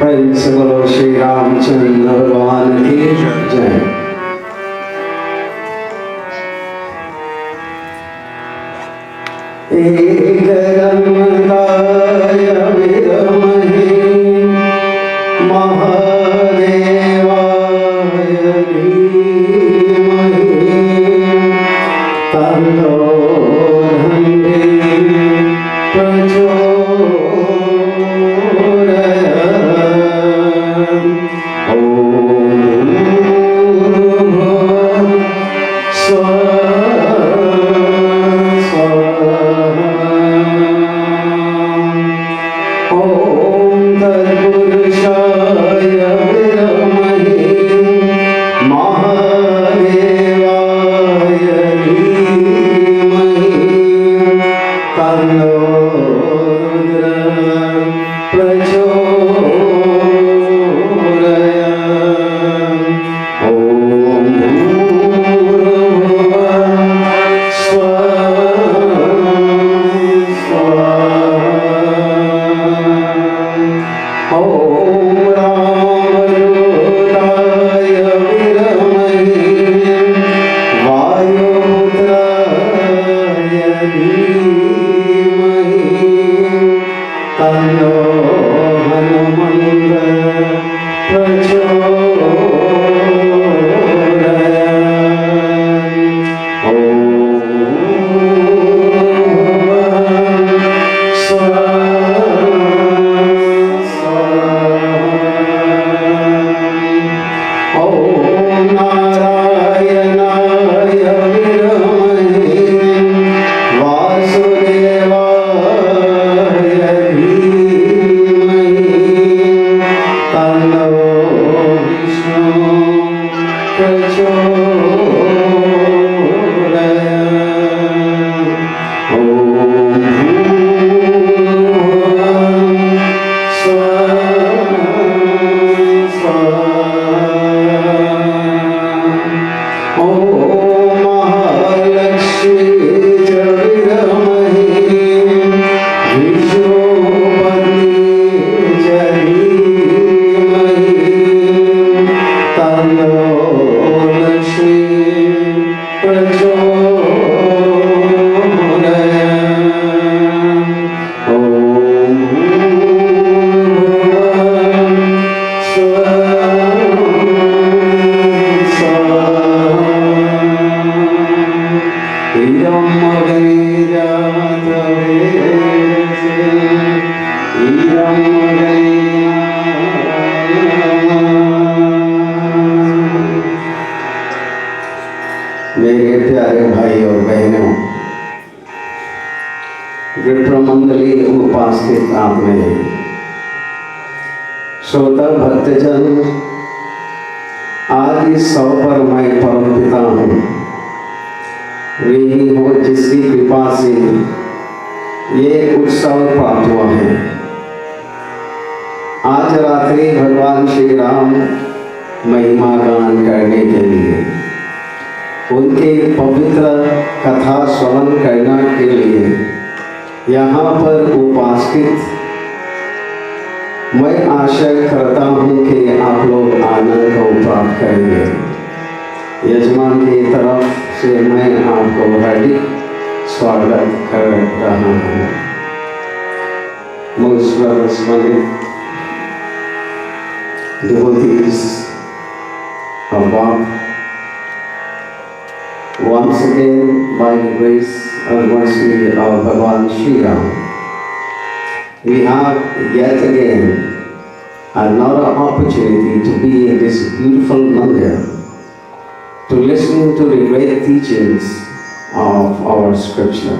प्रेम से बोलो श्री रामचंद्र भगवान की जय। एक रमदाय विरमहि महादेवाय धीमहि तन्नो धन्वी प्रचोदयात्। मेरे प्यारे भाई और बहनों, विप्रमंडली उपासित आप में श्रोता भक्तजन, आज इस सौ पर मैं परम पिता हूँ, ऋणी हो जिसकी कृपा से ये उत्सव प्राप्त हुआ है। आज रात्रि भगवान श्री राम महिमा गान करने के लिए, उनके पवित्र कथा श्रवण करने के लिए यहाँ पर उपस्थित मैं आशा करता हूँ कि आप लोग आनंद को प्राप्त करेंगे। यजमान की तरफ से मैं आपको हार्दिक स्वागत कर रहा हूँ। Most respected devotees of God, once again by the grace and mercy of Bhagavan Shri Ram, we have yet again another opportunity to be in this beautiful mandir, to listen to the great teachings of our scripture.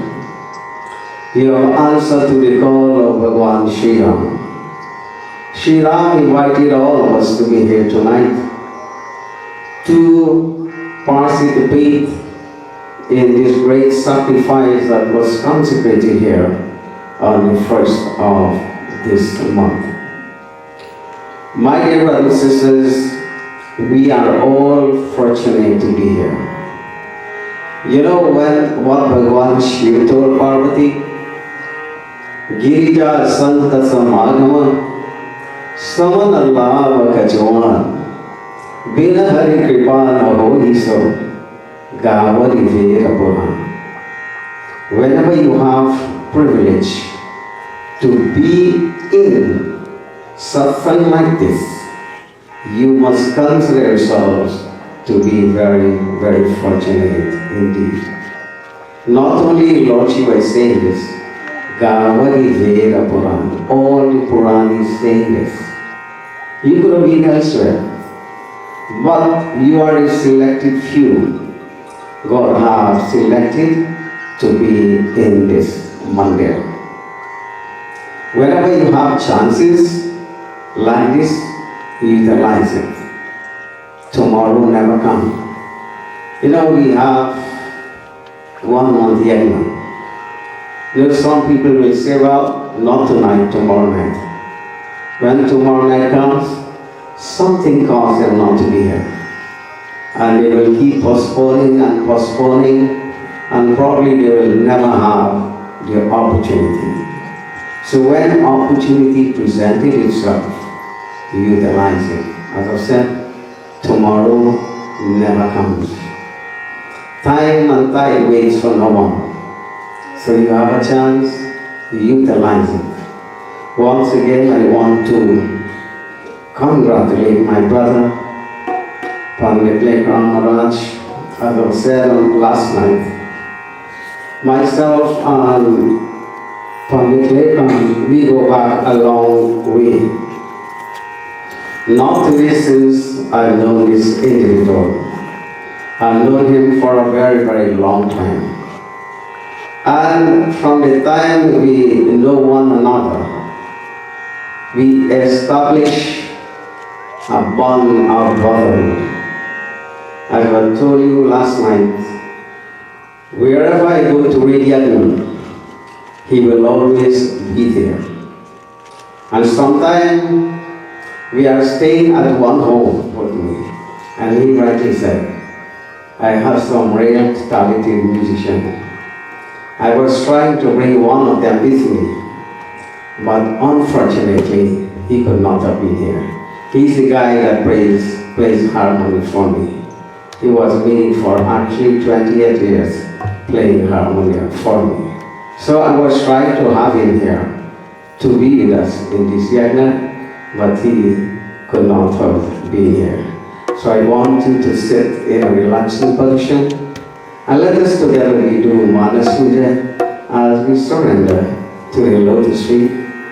You have answered to the call of Bhagavan Shri Ram. Shri Ram invited all of us to be here tonight to participate in this great sacrifice that was consecrated here on the first of this month. My dear brothers and sisters, we are all fortunate to be here. You know what Bhagavan Shiva told Parvati? Girija Santa Samagama समन अल्लाह कचवान बिना हरि कृपा न हो ही सो गावली वेर पुराण. Whenever you have privilege to be in suffering like this, you must consider yourselves to be very, very fortunate indeed. Not only Lord Shiva is saying this, Gavadi Veda Puran, all the Puran is saying this. You could have been elsewhere, but you are a selected few. God has selected to be in this mandir. Whenever you have chances like this, utilize it. Tomorrow never comes. You know, we have 1 month yagna. You know, some people will say, well, not tonight, tomorrow night. When tomorrow night comes, something causes them not to be here. And they will keep postponing and postponing, and probably they will never have the opportunity. So when opportunity presented itself, utilize it. As I've said, tomorrow never comes. Time and tide waits for no one. So you have a chance, utilize it. Once again, I want to congratulate my brother, Pandit Lekram Maharaj, as I said last night. Myself and Pandit Lekram, we go back a long way. Not today since I've known this individual. I've known him for a very, very long time. And from the time we know one another, we establish a bond of brotherhood. As I told you last night, wherever I go to Radiagun, he will always be there. And sometimes we are staying at one home with me, and he rightly said, I have some real talented musicians. I was trying to bring one of them with me, but unfortunately, he could not have been here. He's the guy that plays harmony for me. He was waiting for actually 28 years playing harmonium for me. So I was trying to have him here to be with us in this yagna, but he could not have been here. So I want you to sit in a relaxing position and let us together we do Manas Puja as we surrender to the lotus feet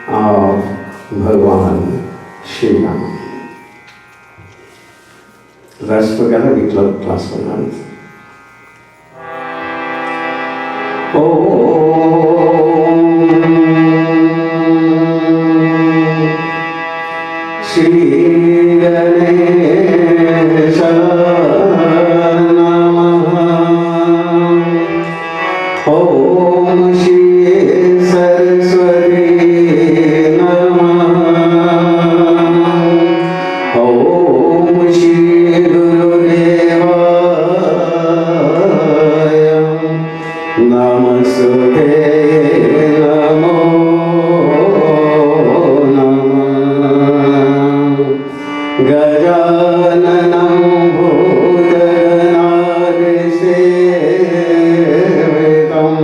of Bhagavan Shri Ram. Let's together we clasp our hands. Shri Ganesha Namaha. Om Shri Saraswati Namaha. Om Shri Gurudevaya Namaste. Namo Namah. Gajananam Bhutanadesevitam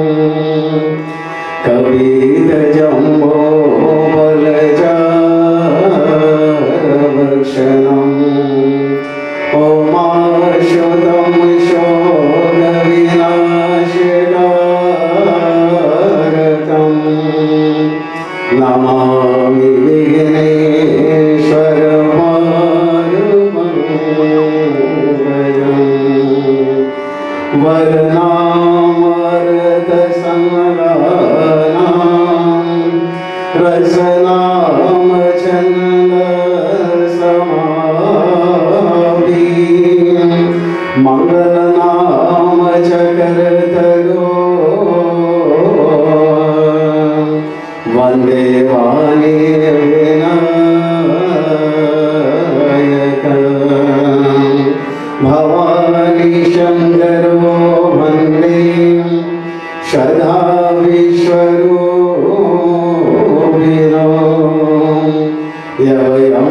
Kabidajambo Balajavakshanam Om Ashutam Shogavinashidaratam Namami Vigneshwaram Varnamrta Sangalanam Rasanam Chanda Samabhi Mangalanam Chakartago Vande Vani Vinayaka Bhavani Shankaro Vande Shradha Vishwarupino Yaya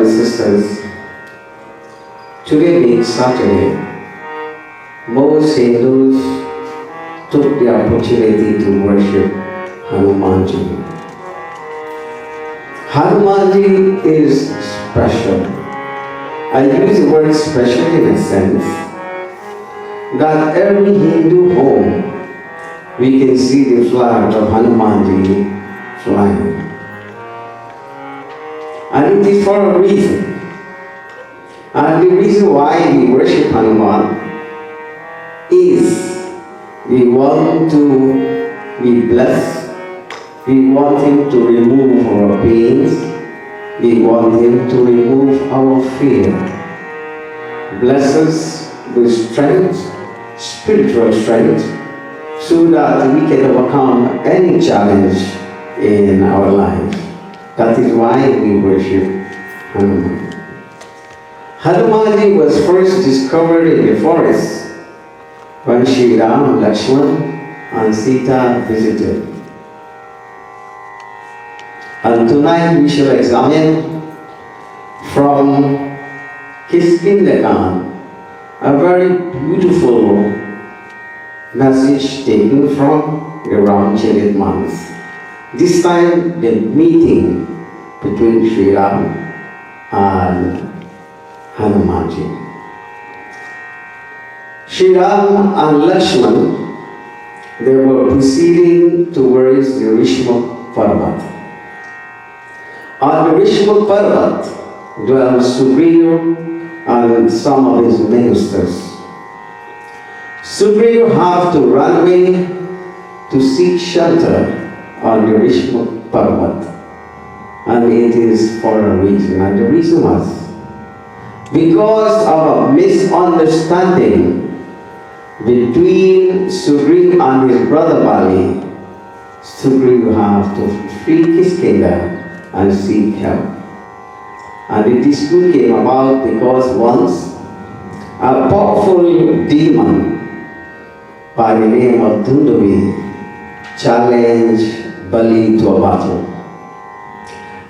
and sisters, today being Saturday, most Hindus took the opportunity to worship Hanumanji. Hanumanji is special. I use the word special in a sense that every Hindu home we can see the flag of Hanumanji flying. And it is for a reason. And the reason why we worship Hanuman is we want to be blessed. We want him to remove our pains. We want him to remove our fear. Bless us with strength, spiritual strength, so that we can overcome any challenge in our life. That is why we worship Hanuman. Hanumanji was first discovered in the forest when Sri Ram, Lakshman and Sita visited. And tonight we shall examine from Kiskindhakan a very beautiful message taken from the Ramcharitmanas. This time the meeting between Sri Ram and Hanumanji. Sri Ram and Lakshman, they were proceeding towards the Rishma Parvat. On the Rishma Parvat dwelled Sugriva and some of his ministers. Sugriva had to run away to seek shelter on the Rishma Parvat. And it is for a reason. And the reason was because of a misunderstanding between Sugriva and his brother Bali. Sugriva had to flee Kiskindha and seek help. And the dispute came about because once a powerful demon by the name of Dundavi challenged Bali to a battle.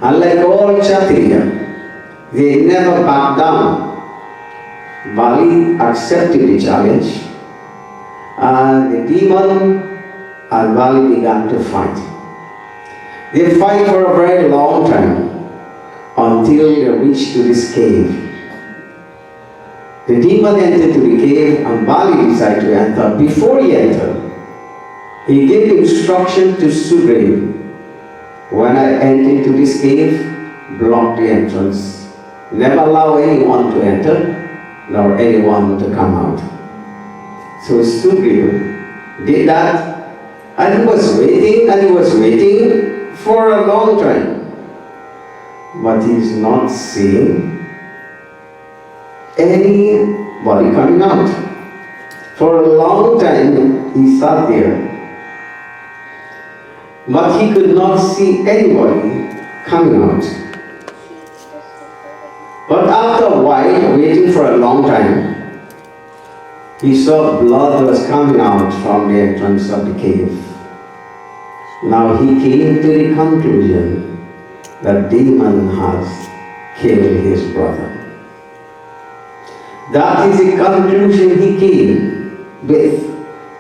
And like all Kshatriya, they never backed down. Bali accepted the challenge, and the demon and Bali began to fight. They fight for a very long time until they reached to this cave. The demon entered to the cave and Bali decided to enter. Before he entered, he gave instruction to Sugriva, when I enter into this cave, block the entrance. Never allow anyone to enter, nor anyone to come out. So Sugriva did that, and he was waiting for a long time. But he is not seeing anybody coming out. For a long time he sat there, but he could not see anybody coming out. But after a while, waiting for a long time, he saw blood was coming out from the entrance of the cave. Now he came to the conclusion that demon has killed his brother. That is the conclusion he came with,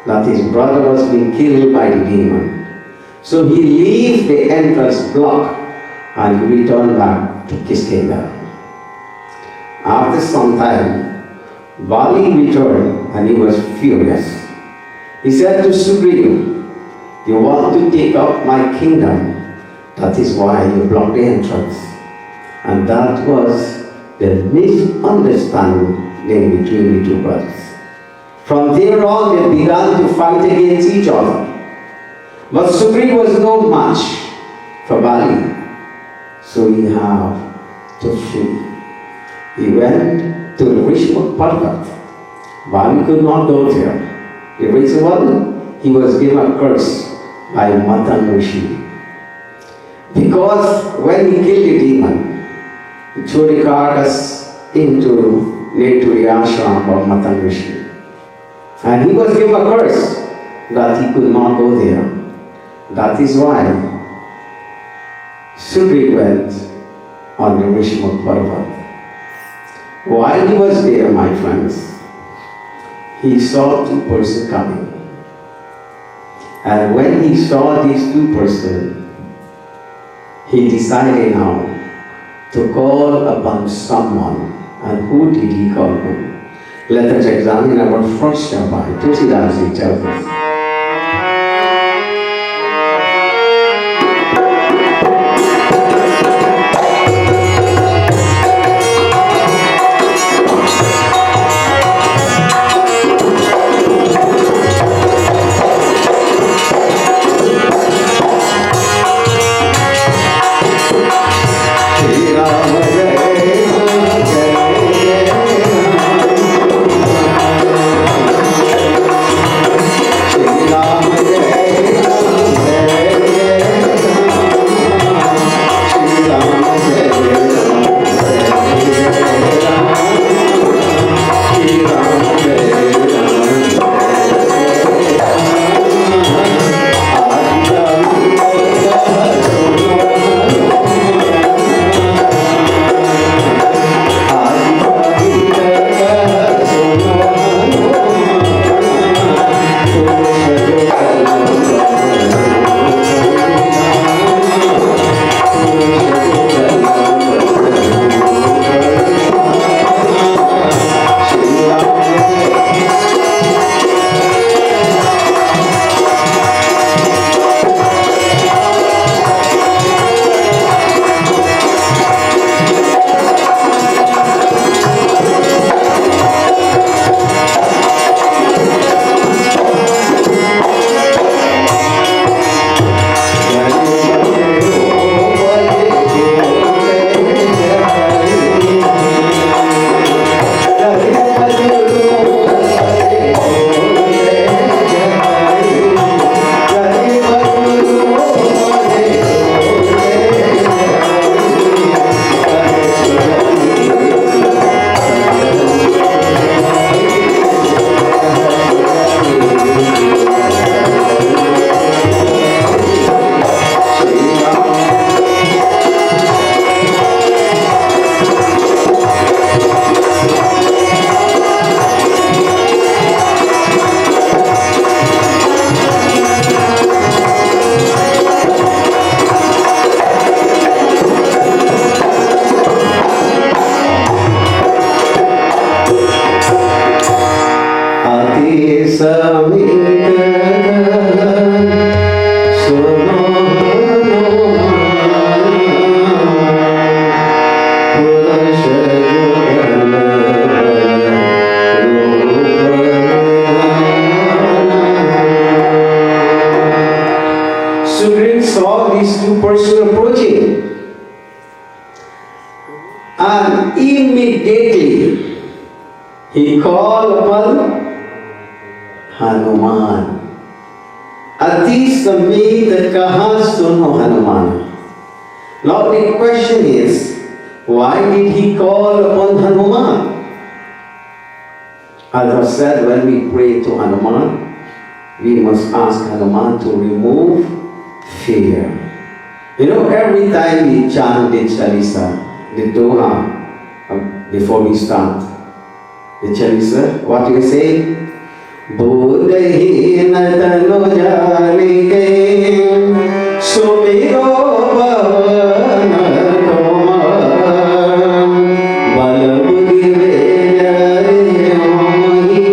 that his brother was being killed by the demon. So he leaves the entrance block and he returned back to Kiskindha. After some time, Bali returned and he was furious. He said to Sugriva, "You want to take up my kingdom, that is why you blocked the entrance." And that was the misunderstanding between the two brothers. From there on, they began to fight against each other. But Sugriva was no match for Bali, so he had to flee. He went to the Rishma Parvat. Bali could not go there. The reason was he was given a curse by Matan Rishi. Because when he killed the demon, he threw the carcass near to the ashram of Matan Rishi. And he was given a curse that he could not go there. That is why Sugriva went on the Vishmuk Parvat. While he was there, my friends, he saw two persons coming. And when he saw these two persons, he decided now to call upon someone. And who did he call upon? Let us examine our first chapter. Tulsidas ji tells us. Sugriv saw these two persons approaching, and immediately he called upon Hanuman. Ati Samit kaha suno Hanuman. Now the question is, why did he call upon Hanuman? As I said, when we pray to Hanuman, we must ask Hanuman to remove fear. You know, every time we chant the Chalisa, the Doha, before we start the Chalisa, what do you say? Buddhahi natano janike sumiro bhavana kumar balabudhi vejare mohi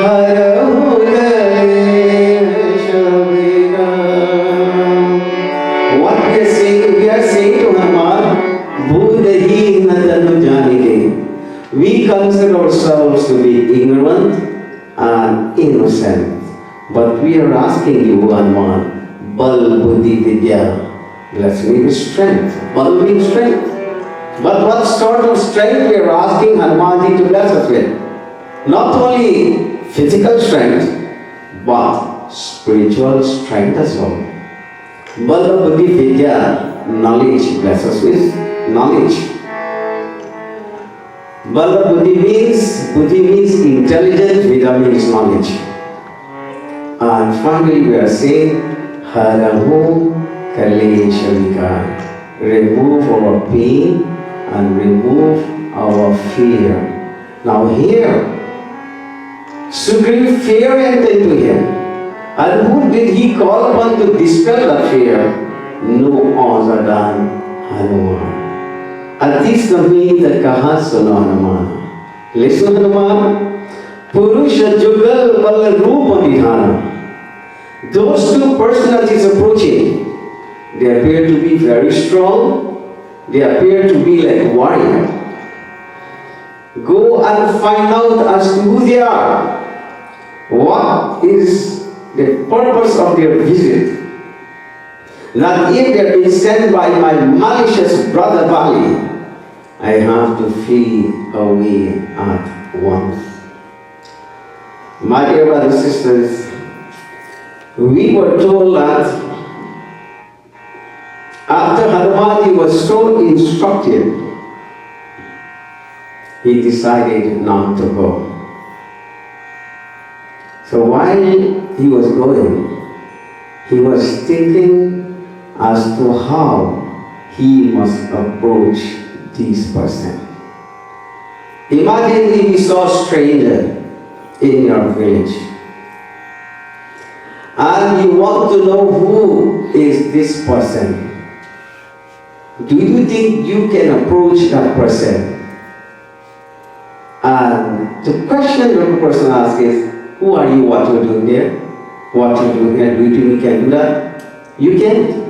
harahu gale shabira. What we are saying? We are saying to Hanuman, Buddhahi natano janike. We consider ourselves to be ignorant and innocent. But we are asking you, Hanuman, Bal Buddhi Vidya, bless me with strength. Bal means strength. But what sort of strength we are asking Hanumanji to bless us with? Not only physical strength, but spiritual strength as well. Bal Buddhi Vidya, knowledge, bless us with knowledge. Bala Buddhi means intelligence, Vida means knowledge. And finally we are saying, Harahu Kaleshavika. remove our pain, and remove our fear. Now here, Sugriv fear entered into him. And who did he call upon to dispel that fear? No other than Hanuman. Atis namin kahaso na Hanuman. Listen, Hanuman. Purusha Jugal Balarupa Nidhana. Those two personalities approaching, they appear to be very strong. They appear to be like warrior. Go and find out as to who they are. What is the purpose of their visit? That if they have been sent by my malicious brother Bali, I have to flee away at once. My dear brothers and sisters, we were told that after Hanuman was so instructed, he decided not to go. So while he was going, he was thinking as to how he must approach this person. Imagine if you saw a stranger in your village and you want to know who is this person. Do you think you can approach that person? And the question the person asks is, who are you? What are you doing here? What are you doing here? Do you think you can do that? You can't.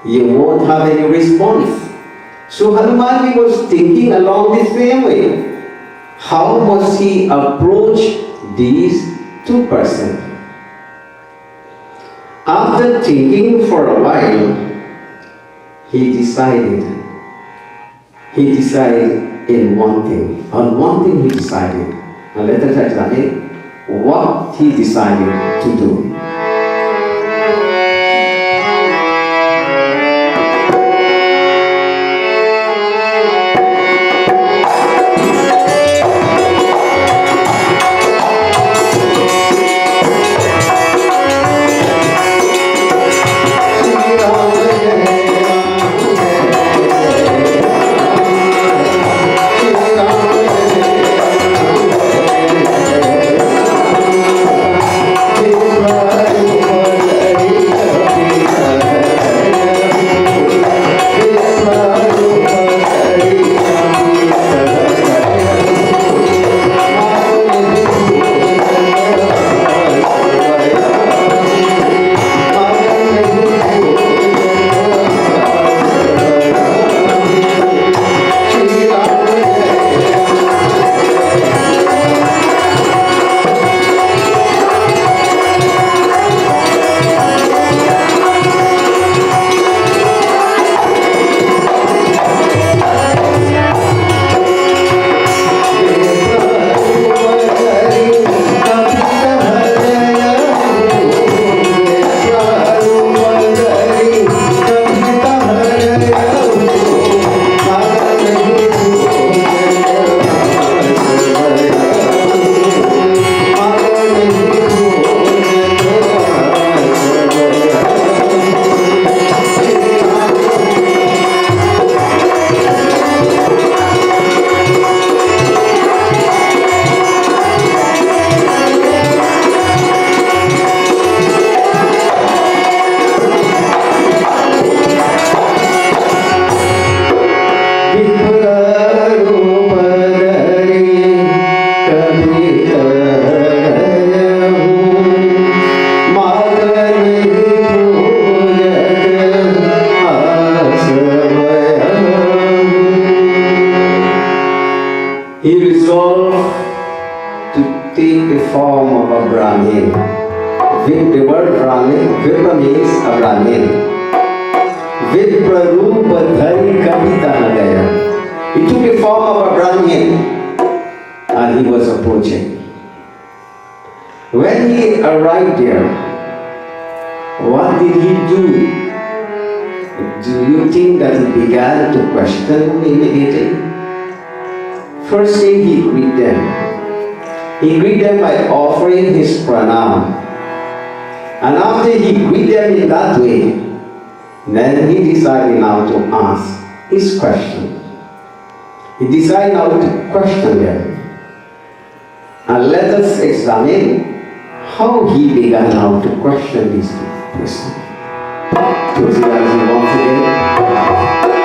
You won't have any response. So Hanuman was thinking along the same way. How must he approach these two persons? After thinking for a while, he decided in one thing. On one thing he decided. Now let us examine what he decided to do. He resolved to take the form of a Brahmin. The word Brahmin, Vipra means a Brahmin. Vipra Rupa Dhari Kavita Nagaya. He took the form of a Brahmin and he was approaching. When he arrived there, what did he do? Do you think that he began to question them immediately? First thing, he greeted them. He greeted them by offering his pranam. And after he greeted them in that way, Then he decided now to ask his question. He decided now to question them. And let us examine how he began now to question these people. Once again.